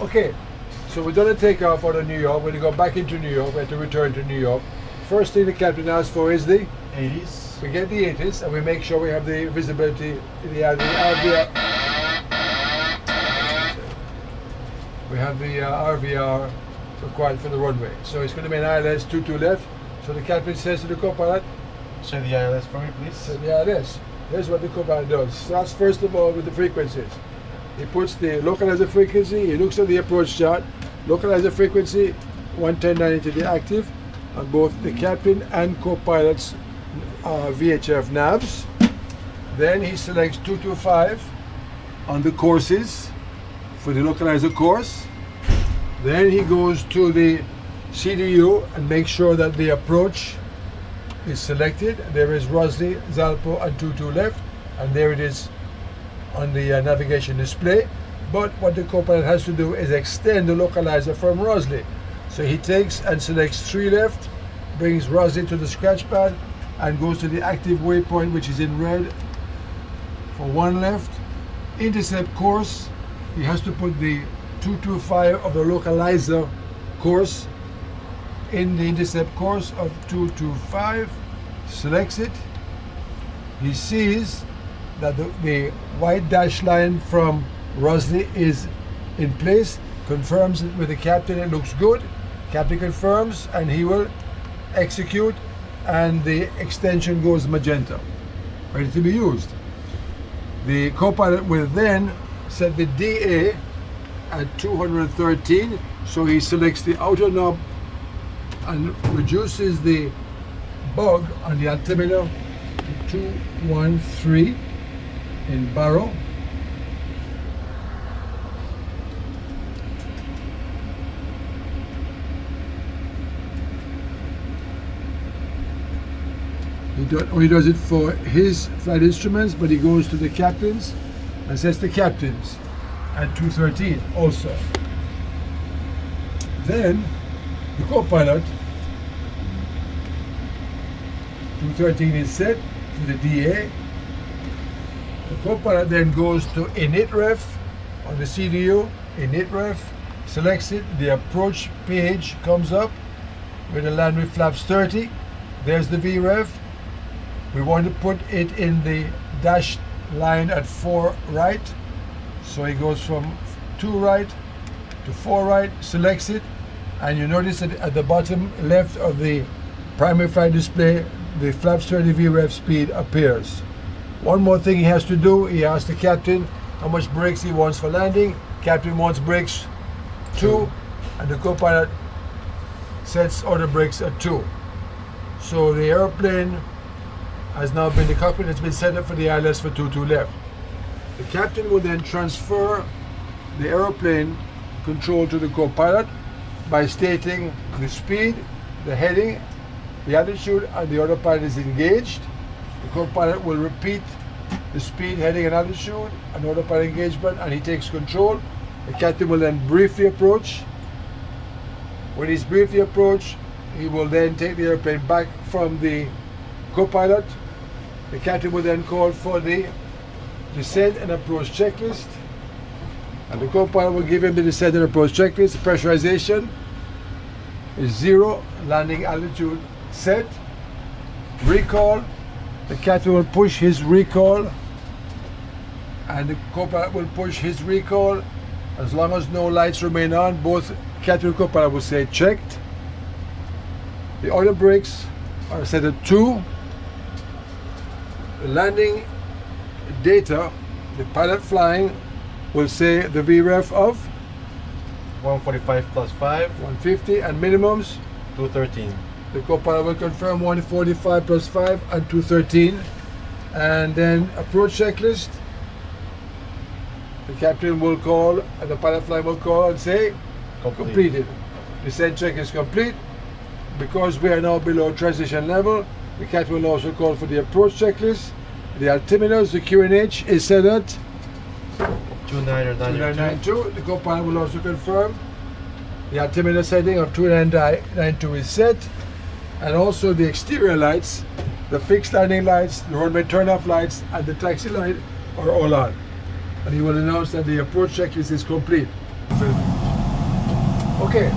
Okay, so we're going to take off out of New York. We're going to go back into New York. We have to return to New York. First thing the captain asks for is the 80s. We get the 80s and we make sure we have the visibility, the RVR. We have the RVR required for the runway. So it's going to be an ILS 22 left. So the captain says to the co-pilot, Say the ILS for me, please. say the ILS. Here's what the co-pilot does. Starts first of all with the frequencies. He puts the localizer frequency, he looks at the approach chart, localizer frequency 11090 to the active on both the captain and co-pilot's VHF navs. Then he selects 225 on the courses for the localizer course. Then he goes to the CDU and makes sure that the approach is selected. There is Rosley, Zalpo and 22 left, and there it is on the navigation display. But what the co-pilot has to do is extend the localizer from Rosley. So he takes and selects 3 left, brings Rosley to the scratch pad and goes to the active waypoint, which is in red, for 1 left. Intercept course, he has to put the 225 of the localizer course in the intercept course of 225, selects it. He sees that the white dash line from Rosley is in place, confirms it with the captain, it looks good. Captain confirms and he will execute, and the extension goes magenta, ready to be used. The co-pilot will then set the DA at 213, so he selects the outer knob and reduces the bug on the altimeter to 213 in barrel. He does it for his flight instruments, but he goes to the captains and sets the captains at 213 also. Then the co-pilot, 213 is set for the DA. The co-pilot then goes to init ref on the CDU, init ref, selects it, the approach page comes up with the land with flaps 30. There's the VREF. We want to put it in the dash line at 4 right. So he goes from 2 right to 4 right, selects it, and you notice that at the bottom left of the primary flight display, the flaps 30 VREF speed appears. One more thing he has to do, he asks the captain how much brakes he wants for landing. Captain wants brakes 2, and the co-pilot sets other brakes at 2. So the airplane has now been, the cockpit has been set up for the ILS for 22 left. The captain will then transfer the aeroplane control to the co-pilot by stating the speed, the heading, the altitude, and the autopilot is engaged. The co-pilot will repeat the speed, heading, and altitude, and autopilot engagement, and he takes control. The captain will then brief the approach. When he's briefed the approach, he will then take the airplane back from the co-pilot. The captain will then call for the descent and approach checklist, and the co-pilot will give him the descent and approach checklist. The pressurization is 0, landing altitude set, recall. The captain will push his recall and the co-pilot will push his recall. As long as no lights remain on, both captain and co-pilot will say checked. The auto brakes are set at 2. The landing data, the pilot flying will say the VREF of 145 plus 5, 150, and minimums 213. The co-pilot will confirm 145 plus 5 and 213. And then approach checklist, the captain will call and the pilot flying will call and say completed. Descent check is complete. Because we are now below transition level, the captain will also call for the approach checklist. The altimeters, the QNH is set at 2992. The co-pilot will also confirm the altimeter setting of 2992 is set, and also the exterior lights, the fixed landing lights, the runway turn-off lights, and the taxi light are all on. And he will announce that the approach checklist is complete. Okay.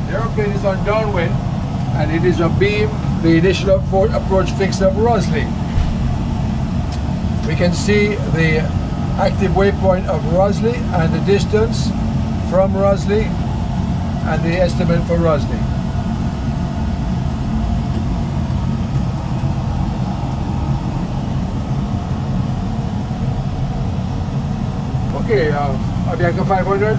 The airplane is on downwind and it is abeam the initial approach fix of Rosley. We can see the active waypoint of Rosley and the distance from Rosley and the estimate for Rosley. Okay, Avianca 500,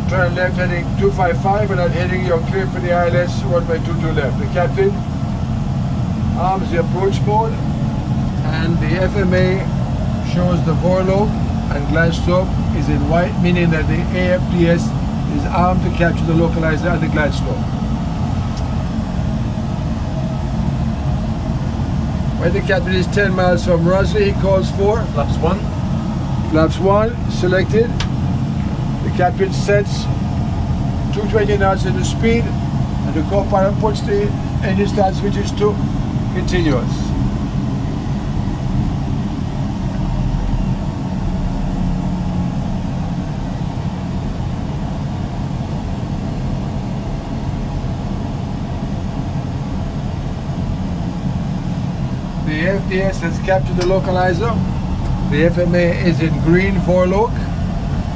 turn left heading 255 and I'm heading your clear for the ILS runway 22 left. The captain arms the approach mode and the FMA shows the Vorlog and glide slope is in white, meaning that the AFDS is armed to capture the localizer and the glide slope. When the captain is 10 miles from Rosley, he calls for Flaps 1. Flaps 1 selected. The captain sets 220 knots in the speed and the co-pilot puts the engine start switches to continuous. The FDS has captured the localizer. The FMA is in green Vorlog.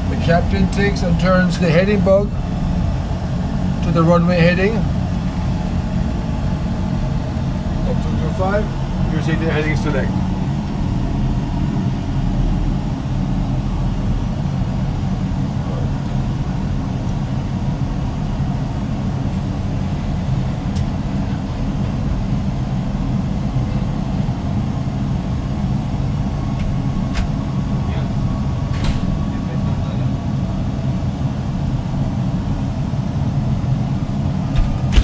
The captain takes and turns the heading bug to the runway heading of 225 using the heading select.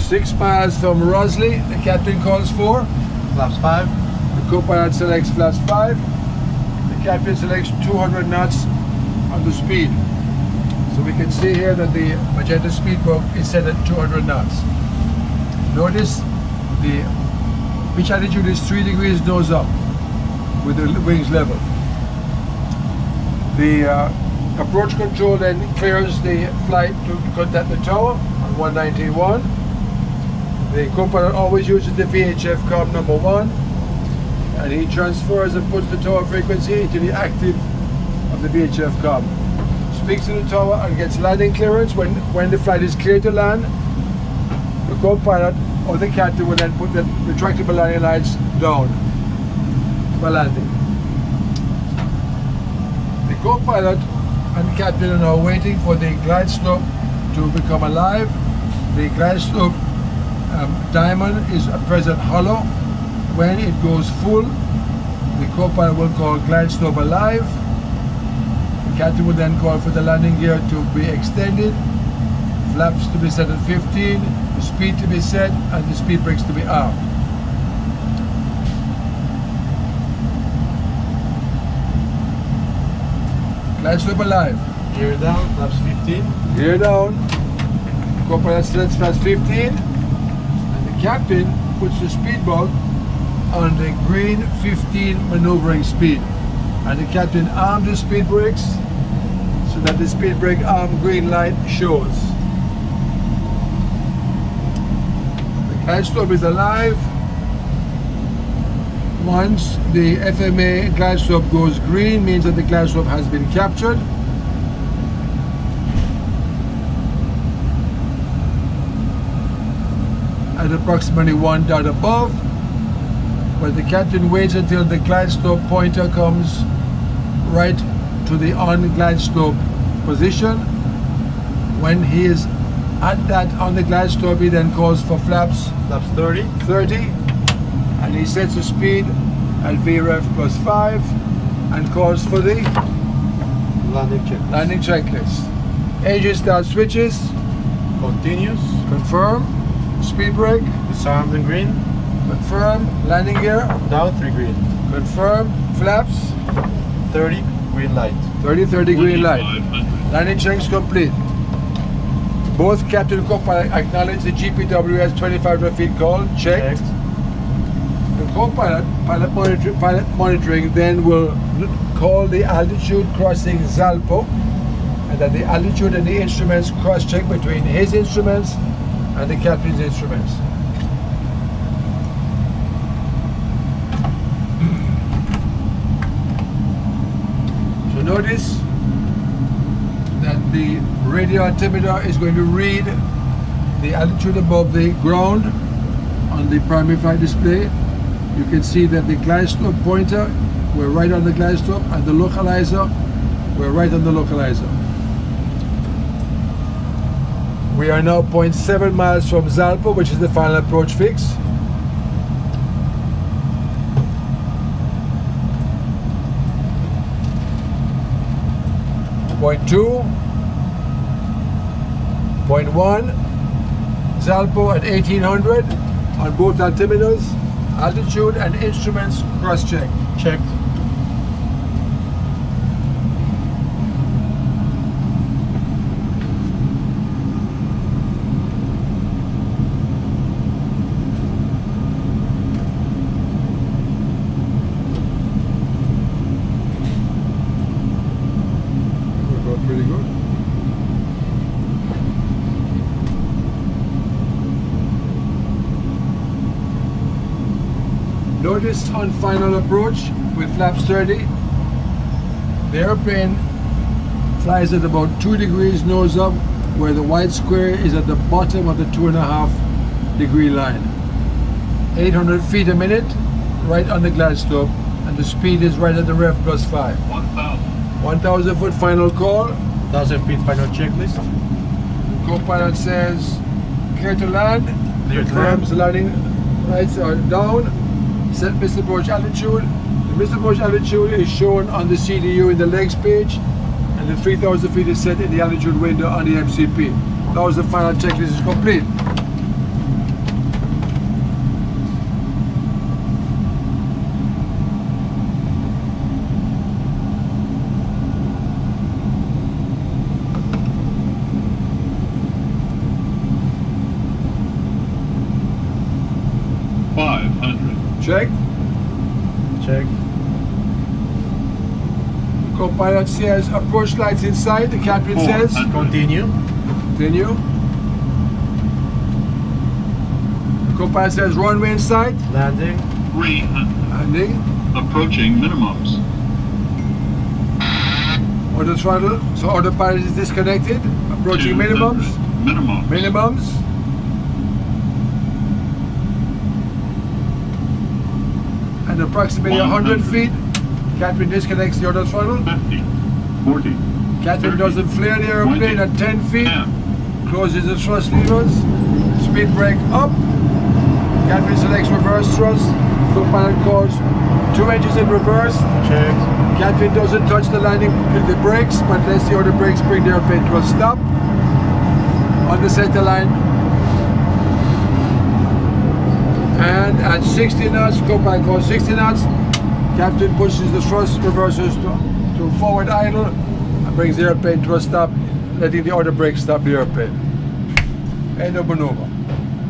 Six miles from Rosley, the captain calls for Flaps 5. the co-pilot selects flaps 5. The captain selects 200 knots on the speed. So we can see here that the magenta speed book is set at 200 knots. Notice the pitch altitude is 3 degrees nose up with the wings level. The approach control then clears the flight to contact the tower on 191. The co-pilot always uses the VHF comm number 1 and he transfers and puts the tower frequency into the active of the VHF comm. Speaks to the tower and gets landing clearance. When the flight is clear to land, the co-pilot or the captain will then put the retractable landing lights down for landing. The co-pilot and captain are now waiting for the glide slope to become alive. The glide slope diamond is at present hollow. When it goes full, the co-pilot will call glide slope alive. The captain will then call for the landing gear to be extended, flaps to be set at 15, the speed to be set, and the speed brakes to be armed. Glide slope alive. Gear down, flaps 15. Gear down. Co-pilot sets flaps 15. Captain puts the speed bug on the green 15 maneuvering speed and the captain arms the speed brakes so that the speed brake arm green light shows. The glide slope is alive. Once the FMA glide slope goes green, means that the glide slope has been captured. At approximately 1 dot above, but the captain waits until the glide slope pointer comes right to the on glide slope position. When he is at that on the glide slope, he then calls for flaps 30, and he sets the speed at VREF plus 5 and calls for the landing checklist. Engine start switches, continuous, confirm. Speed brake, disarmed and green, confirm. Landing gear, down 3 green, confirm. Flaps, 30 green light, 30 green light. Landing checks complete. Both captain and co-pilot acknowledge the GPWS 2,500 feet call. Checked. The co-pilot, pilot monitoring then will call the altitude crossing Zalpo and that the altitude and the instruments cross-check between his instruments and the captain's instruments. So notice that the radio altimeter is going to read the altitude above the ground on the primary flight display. You can see that the glide slope pointer, we're right on the glide slope, and the localizer, we're right on the localizer. We are now 0.7 miles from Zalpo, which is the final approach fix. Point 2, point 1, Zalpo at 1800 on both altimeters, altitude and instruments cross-check. Checked. Pretty good. Notice on final approach with flaps 30, the airplane flies at about 2 degrees nose up, where the white square is at the bottom of the 2.5 degree line. 800 feet a minute, right on the glide slope, and the speed is right at the ref plus 5. 1,000 foot final call. 1,000 feet final checklist. Co-pilot says clear to land. Clear to Confirms the landing lights are down. Set missed approach altitude. The missed approach altitude is shown on the CDU in the legs page, and the 3,000 feet is set in the altitude window on the MCP. That was the final checklist is complete. Check. Check. Co-pilot says approach lights inside. The captain says Continue. continue. Co-pilot says runway in sight. Landing. 300. Landing. Approaching minimums. Auto throttle. So autopilot is disconnected. Approaching 200. minimums. Minimums. Minimums. And approximately 100 feet. Captain disconnects the auto throttle. 50. 40. Captain 30, doesn't flare the airplane 20, at 10 feet. 10. Closes the thrust levers. Speed brake up. Captain selects reverse thrust. Co-pilot calls 2 engines in reverse. Checked. Captain doesn't touch the landing with the brakes, but lets the other brakes bring the airplane to a stop on the center line. And at 60 knots, co-pilot calls 60 knots. Captain pushes the thrust reversers to forward idle and brings the airplane to a stop, letting the other brakes stop the airplane. End of maneuver.